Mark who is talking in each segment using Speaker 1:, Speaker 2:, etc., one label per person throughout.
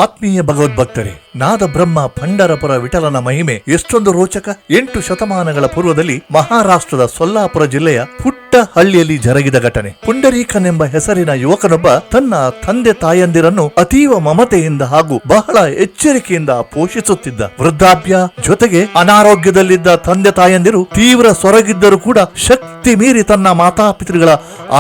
Speaker 1: ಆತ್ಮೀಯ ಭಗವದ್ಭಕ್ತರೇ, ನಾದ ಬ್ರಹ್ಮ ಪಂಡರಪುರ ವಿಠಲನ ಮಹಿಮೆ ಎಷ್ಟೊಂದು ರೋಚಕ. 8 ಶತಮಾನಗಳ ಪೂರ್ವದಲ್ಲಿ ಮಹಾರಾಷ್ಟ್ರದ ಸೊಲ್ಲಾಪುರ ಜಿಲ್ಲೆಯ ಪುಟ್ಟ ಹಳ್ಳಿಯಲ್ಲಿ ಜರುಗಿದ ಘಟನೆ. ಪುಂಡರೀಕನೆಂಬ ಹೆಸರಿನ ಯುವಕನೊಬ್ಬ ತನ್ನ ತಂದೆ ತಾಯಂದಿರನ್ನು ಅತೀವ ಮಮತೆಯಿಂದ ಹಾಗೂ ಬಹಳ ಎಚ್ಚರಿಕೆಯಿಂದ ಪೋಷಿಸುತ್ತಿದ್ದ. ವೃದ್ಧಾಪ್ಯ ಜೊತೆಗೆ ಅನಾರೋಗ್ಯದಲ್ಲಿದ್ದ ತಂದೆ ತಾಯಂದಿರು ತೀವ್ರ ಸೊರಗಿದ್ದರೂ ಕೂಡ ಶಕ್ತಿ ಮೀರಿ ತನ್ನ ಮಾತಾಪಿತೃಗಳ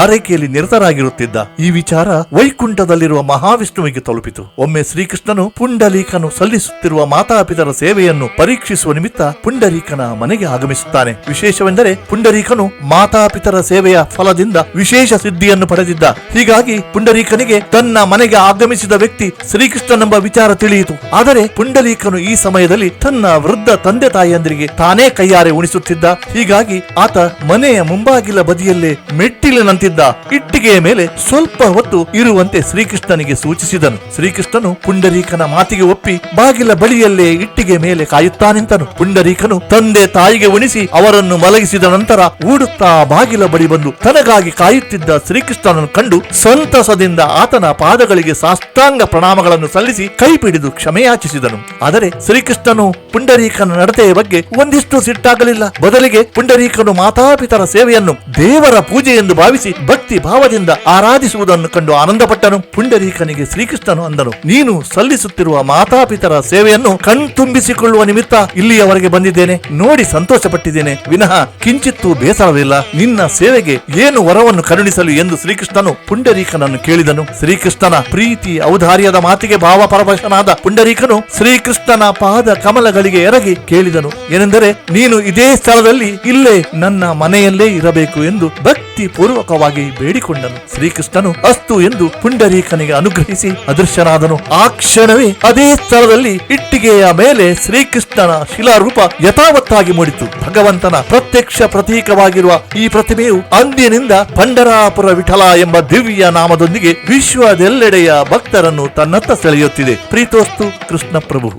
Speaker 1: ಆರೈಕೆಯಲ್ಲಿ ನಿರತರಾಗಿರುತ್ತಿದ್ದ. ಈ ವಿಚಾರ ವೈಕುಂಠದಲ್ಲಿರುವ ಮಹಾವಿಷ್ಣುವಿಗೆ ತಲುಪಿತು. ಒಮ್ಮೆ ಶ್ರೀಕೃಷ್ಣನು ಪುಂಡಲೀಕನು ಸಲ್ಲಿಸುತ್ತಿರುವ ಮಾತಾಪಿತರ ಸೇವೆಯನ್ನು ಪರೀಕ್ಷಿಸುವ ನಿಮಿತ್ತ ಪುಂಡರೀಕನ ಮನೆಗೆ ಆಗಮಿಸುತ್ತಾನೆ. ವಿಶೇಷವೆಂದರೆ ಪುಂಡರೀಕನು ಮಾತಾಪಿತರ ಸೇವೆಯ ಫಲದಿಂದ ವಿಶೇಷ ಸಿದ್ಧಿಯನ್ನು ಪಡೆದಿದ್ದ. ಹೀಗಾಗಿ ಪುಂಡರೀಕನಿಗೆ ತನ್ನ ಮನೆಗೆ ಆಗಮಿಸಿದ ವ್ಯಕ್ತಿ ಶ್ರೀಕೃಷ್ಣನೆಂಬ ವಿಚಾರ ತಿಳಿಯಿತು. ಆದರೆ ಪುಂಡಲೀಕನು ಈ ಸಮಯದಲ್ಲಿ ತನ್ನ ವೃದ್ಧ ತಂದೆ ತಾಯಿಯಂದಿರಿಗೆ ತಾನೇ ಕೈಯಾರೆ ಉಣಿಸುತ್ತಿದ್ದ. ಹೀಗಾಗಿ ಆತ ಮನೆಯ ಮುಂಬಾಗಿಲ ಬದಿಯಲ್ಲೇ ಮೆಟ್ಟಿಲಿನಂತಿದ್ದ ಇಟ್ಟಿಗೆಯ ಮೇಲೆ ಸ್ವಲ್ಪ ಹೊತ್ತು ಇರುವಂತೆ ಶ್ರೀಕೃಷ್ಣನಿಗೆ ಸೂಚಿಸಿದನು. ಶ್ರೀಕೃಷ್ಣನು ಪುಂಡರೀಕನ ಮಾತಿಗೆ ಒಪ್ಪಿ ಬಾಗಿಲ ಬಳಿಯಲ್ಲೇ ಇಟ್ಟಿಗೆ ಮೇಲೆ ಕಾಯುತ್ತಾ ನಿಂತನು. ಪುಂಡರೀಕನು ತಂದೆ ತಾಯಿಗೆ ಉಣಿಸಿ ಅವರನ್ನು ಮಲಗಿಸಿದ ನಂತರ ಓಡುತ್ತಾ ಬಾಗಿಲ ಬಳಿ ಬಂದು ತನಗಾಗಿ ಕಾಯುತ್ತಿದ್ದ ಶ್ರೀಕೃಷ್ಣನನ್ನು ಕಂಡು ಸಂತಸದಿಂದ ಆತನ ಪಾದಗಳಿಗೆ ಸಾಷ್ಟಾಂಗ ಪ್ರಣಾಮಗಳನ್ನು ಸಲ್ಲಿಸಿ ಕೈ ಪಿಡಿದು ಕ್ಷಮೆಯಾಚಿಸಿದನು. ಆದರೆ ಶ್ರೀಕೃಷ್ಣನು ಪುಂಡರೀಕನ ನಡತೆಯ ಬಗ್ಗೆ ಒಂದಿಷ್ಟು ಸಿಟ್ಟಾಗಲಿಲ್ಲ. ಬದಲಿಗೆ ಪುಂಡರೀಕನು ಮಾತಾಪಿತರ ಸೇವೆಯನ್ನು ದೇವರ ಪೂಜೆ ಎಂದು ಭಾವಿಸಿ ಭಕ್ತಿ ಭಾವದಿಂದ ಆರಾಧಿಸುವುದನ್ನು ಕಂಡು ಆನಂದಪಟ್ಟನು. ಪುಂಡರೀಕನಿಗೆ ಶ್ರೀಕೃಷ್ಣನು ಅಂದನು, ನೀನು ಸಲ್ಲಿಸುತ್ತಿರುವ ಮಾತಾಪಿತರ ಸೇವೆಯನ್ನು ಕಣ್ತುಂಬಿಸಿಕೊಳ್ಳುವ ನಿಮಿತ್ತ ಇಲ್ಲಿಯವರೆಗೆ ಬಂದಿದ್ದೇನೆ. ನೋಡಿ ಸಂತೋಷಪಟ್ಟಿದ್ದೇನೆ, ವಿನಃ ಕಿಂಚಿತ್ತೂ ಬೇಸರವಿಲ್ಲ. ನಿನ್ನ ಸೇವೆಗೆ ಏನು ವರವನ್ನು ಕರುಣಿಸಲು ಎಂದು ಶ್ರೀಕೃಷ್ಣನು ಪುಂಡರೀಕನನ್ನು ಕೇಳಿದನು. ಶ್ರೀಕೃಷ್ಣನ ಪ್ರೀತಿ ಔದಾರ್ಯದ ಮಾತಿಗೆ ಭಾವಪರವಶನಾದ ಪುಂಡರೀಕನು ಶ್ರೀಕೃಷ್ಣನ ಪಾದ ಕಮಲಗಳಿಗೆ ಎರಗಿ ಕೇಳಿದನು. ಏನೆಂದರೆ, ನೀನು ಇದೇ ಸ್ಥಳದಲ್ಲಿ ಇಲ್ಲೇ ನನ್ನ ಮನೆಯಲ್ಲೇ ಇರಬೇಕು ಎಂದು ಭಕ್ತಿ ಪೂರ್ವಕವಾಗಿ ಬೇಡಿಕೊಂಡನು. ಶ್ರೀಕೃಷ್ಣನು ಅಸ್ತು ಎಂದು ಪುಂಡರೀಕನಿಗೆ ಅನುಗ್ರಹಿಸಿ ಅದೃಶ್ಯನಾದನು. ಆ ಕ್ಷಣವೇ ಅದೇ ಸ್ಥಳದಲ್ಲಿ ಇಟ್ಟಿಗೆಯ ಮೇಲೆ ಶ್ರೀಕೃಷ್ಣನ ಶಿಲಾರೂಪ ಯಥಾವತ್ತಾಗಿ ಮೂಡಿತು. ಭಗವಂತನ ಪ್ರತ್ಯಕ್ಷ ಪ್ರತೀಕವಾಗಿರುವ ಈ ಪ್ರತಿಮೆಯು ಅಂದಿನಿಂದ ಪಂಡರಾಪುರ ವಿಠಲ ಎಂಬ ದಿವ್ಯ ನಾಮದೊಂದಿಗೆ ವಿಶ್ವದೆಲ್ಲೆಡೆಯ ಭಕ್ತರನ್ನು ತನ್ನತ್ತ ಸೆಳೆಯುತ್ತಿದೆ. ಪ್ರೀತೋಸ್ತು ಕೃಷ್ಣ ಪ್ರಭು.